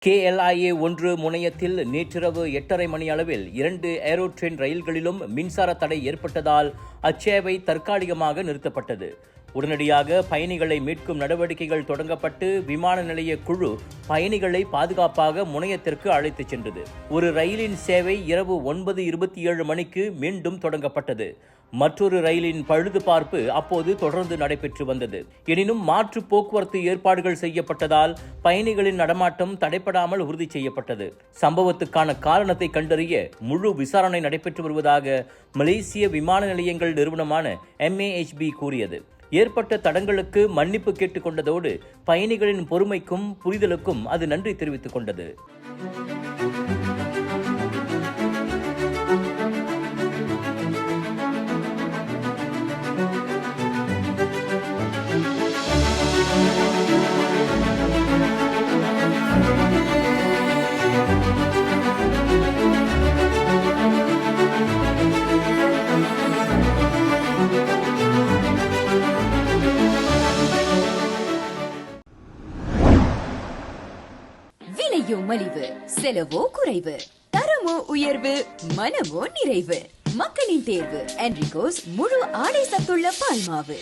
KLIA 1 முனையத்தில் நேற்றிரவு 8:30 மணி அளவில் 2 ஏரோ ட்ரெயின் ரயில்களிலும் மின்சார தடை ஏற்பட்டதால் அச்சேவை தற்காலிகமாக நிறுத்தப்பட்டது. உடனடியாக பயணிகளை மீட்கும் நடவடிக்கைகள் தொடங்கப்பட்டு விமான நிலைய குழு பயணிகளை பாதுகாப்பாக முனையத்திற்கு அழைத்துச் சென்றது. ஒரு ரயிலின் சேவை இரவு 9:27 மணிக்கு மீண்டும் தொடங்கப்பட்டது. மற்றொரு ரயிலின் பழுதுபார்ப்பு அப்போது தொடர்ந்து நடைபெற்று வந்தது. எனினும் மாற்று போக்குவரத்து ஏற்பாடுகள் செய்யப்பட்டதால் பயணிகளின் நடமாட்டம் தடைபடாமல் உறுதி செய்யப்பட்டது. சம்பவத்துக்கான காரணத்தை கண்டறிய முழு விசாரணை நடைபெற்று வருவதாக மலேசிய விமான நிலையங்கள் நிறுவனமான MAHB கூறியது. ஏற்பட்ட தடங்களுக்கு மன்னிப்பு கேட்டுக் கொண்டதோடு பயணிகளின் பொறுமைக்கும் புரிதலுக்கும் அது நன்றி தெரிவித்துக் கொண்டது. விலையோ மலிவு, செலவோ குறைவு, தரமோ உயர்வு, மனமோ நிறைவு. மக்களின் தேர்வு என்ரிகோஸ் முழு ஆடை சத்துள்ள பால்மாவு.